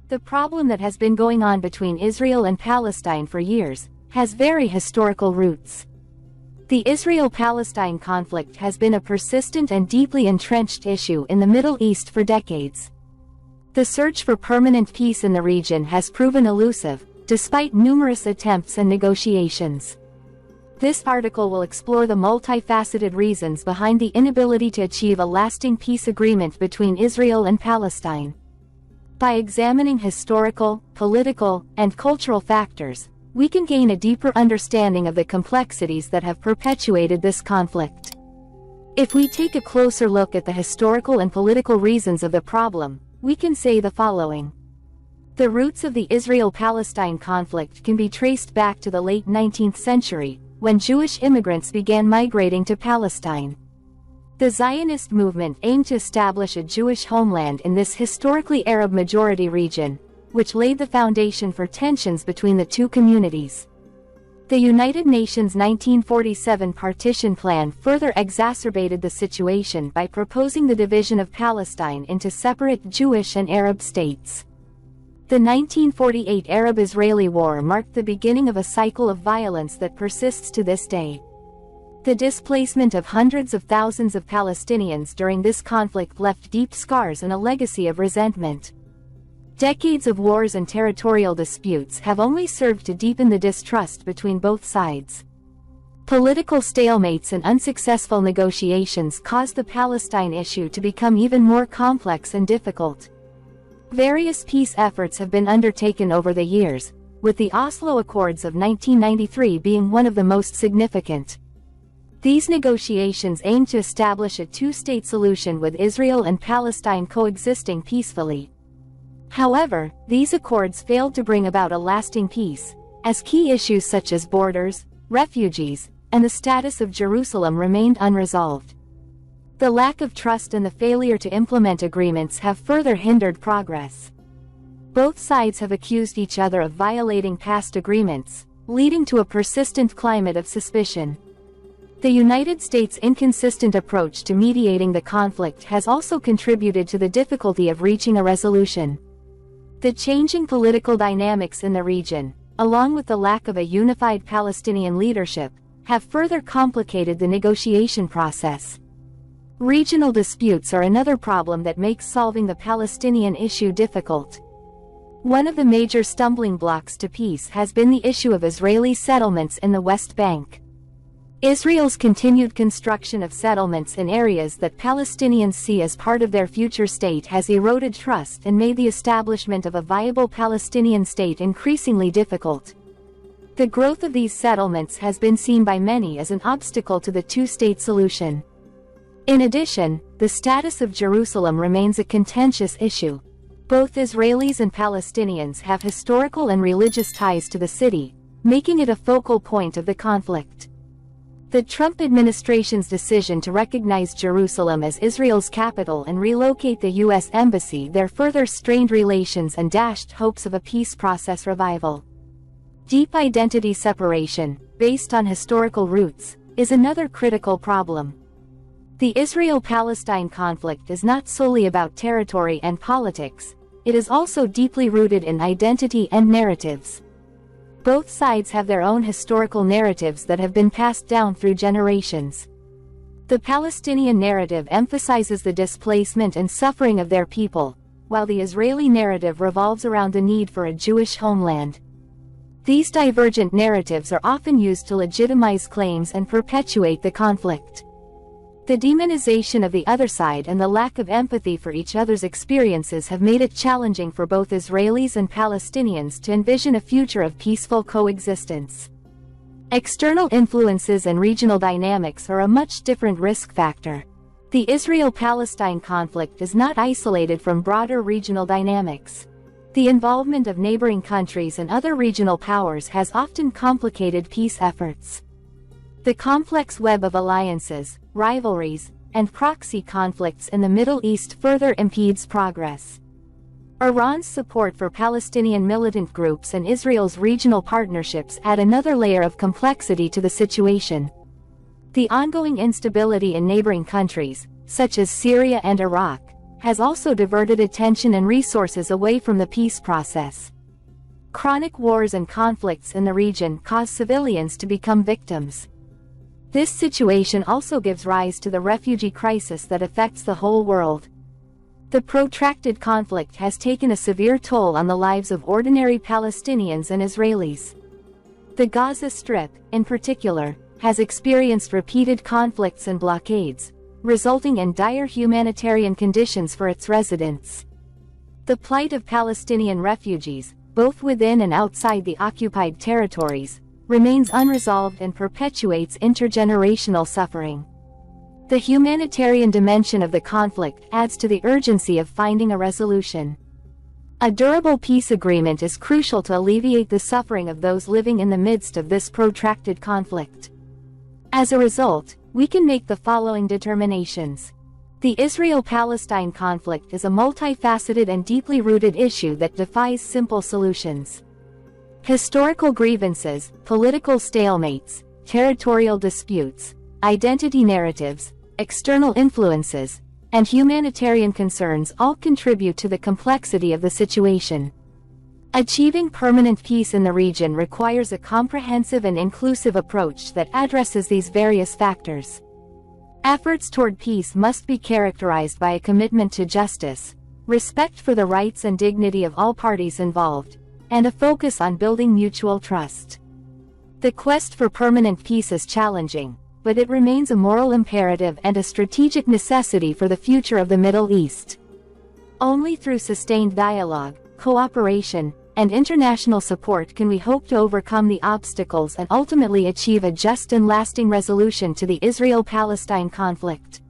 The problem that has been going on between Israel and Palestine for years has very historical roots. The Israel-Palestine conflict has been a persistent and deeply entrenched issue in the Middle East for decades. The search for permanent peace in the region has proven elusive, despite numerous attempts and negotiations. This article will explore the multifaceted reasons behind the inability to achieve a lasting peace agreement between Israel and Palestine. By examining historical, political, and cultural factors, we can gain a deeper understanding of the complexities that have perpetuated this conflict. If we take a closer look at the historical and political reasons of the problem, we can say the following. The roots of the Israel-Palestine conflict can be traced back to the late 19th century, when Jewish immigrants began migrating to Palestine. The Zionist movement aimed to establish a Jewish homeland in this historically Arab-majority region, which laid the foundation for tensions between the two communities. The United Nations 1947 partition plan further exacerbated the situation by proposing the division of Palestine into separate Jewish and Arab states. The 1948 Arab-Israeli War marked the beginning of a cycle of violence that persists to this day. The displacement of hundreds of thousands of Palestinians during this conflict left deep scars and a legacy of resentment. Decades of wars and territorial disputes have only served to deepen the distrust between both sides. Political stalemates and unsuccessful negotiations caused the Palestine issue to become even more complex and difficult. Various peace efforts have been undertaken over the years, with the Oslo Accords of 1993 being one of the most significant. These negotiations aimed to establish a two-state solution with Israel and Palestine coexisting peacefully. However, these accords failed to bring about a lasting peace, as key issues such as borders, refugees, and the status of Jerusalem remained unresolved. The lack of trust and the failure to implement agreements have further hindered progress. Both sides have accused each other of violating past agreements, leading to a persistent climate of suspicion. The United States' inconsistent approach to mediating the conflict has also contributed to the difficulty of reaching a resolution. The changing political dynamics in the region, along with the lack of a unified Palestinian leadership, have further complicated the negotiation process. Regional disputes are another problem that makes solving the Palestinian issue difficult. One of the major stumbling blocks to peace has been the issue of Israeli settlements in the West Bank. Israel's continued construction of settlements in areas that Palestinians see as part of their future state has eroded trust and made the establishment of a viable Palestinian state increasingly difficult. The growth of these settlements has been seen by many as an obstacle to the two-state solution. In addition, the status of Jerusalem remains a contentious issue. Both Israelis and Palestinians have historical and religious ties to the city, making it a focal point of the conflict. The Trump administration's decision to recognize Jerusalem as Israel's capital and relocate the U.S. embassy there further strained relations and dashed hopes of a peace process revival. Deep identity separation, based on historical roots, is another critical problem. The Israel-Palestine conflict is not solely about territory and politics, it is also deeply rooted in identity and narratives. Both sides have their own historical narratives that have been passed down through generations. The Palestinian narrative emphasizes the displacement and suffering of their people, while the Israeli narrative revolves around the need for a Jewish homeland. These divergent narratives are often used to legitimize claims and perpetuate the conflict. The demonization of the other side and the lack of empathy for each other's experiences have made it challenging for both Israelis and Palestinians to envision a future of peaceful coexistence. External influences and regional dynamics are a much different risk factor. The Israel-Palestine conflict is not isolated from broader regional dynamics. The involvement of neighboring countries and other regional powers has often complicated peace efforts. The complex web of alliances, rivalries, and proxy conflicts in the Middle East further impedes progress. Iran's support for Palestinian militant groups and Israel's regional partnerships add another layer of complexity to the situation. The ongoing instability in neighboring countries, such as Syria and Iraq, has also diverted attention and resources away from the peace process. Chronic wars and conflicts in the region cause civilians to become victims. This situation also gives rise to the refugee crisis that affects the whole world. The protracted conflict has taken a severe toll on the lives of ordinary Palestinians and Israelis. The Gaza Strip, in particular, has experienced repeated conflicts and blockades, resulting in dire humanitarian conditions for its residents. The plight of Palestinian refugees, both within and outside the occupied territories, remains unresolved and perpetuates intergenerational suffering. The humanitarian dimension of the conflict adds to the urgency of finding a resolution. A durable peace agreement is crucial to alleviate the suffering of those living in the midst of this protracted conflict. As a result, we can make the following determinations. The Israel-Palestine conflict is a multifaceted and deeply rooted issue that defies simple solutions. Historical grievances, political stalemates, territorial disputes, identity narratives, external influences, and humanitarian concerns all contribute to the complexity of the situation. Achieving permanent peace in the region requires a comprehensive and inclusive approach that addresses these various factors. Efforts toward peace must be characterized by a commitment to justice, respect for the rights and dignity of all parties involved, and a focus on building mutual trust. The quest for permanent peace is challenging, but it remains a moral imperative and a strategic necessity for the future of the Middle East. Only through sustained dialogue, cooperation, and international support can we hope to overcome the obstacles and ultimately achieve a just and lasting resolution to the Israel-Palestine conflict.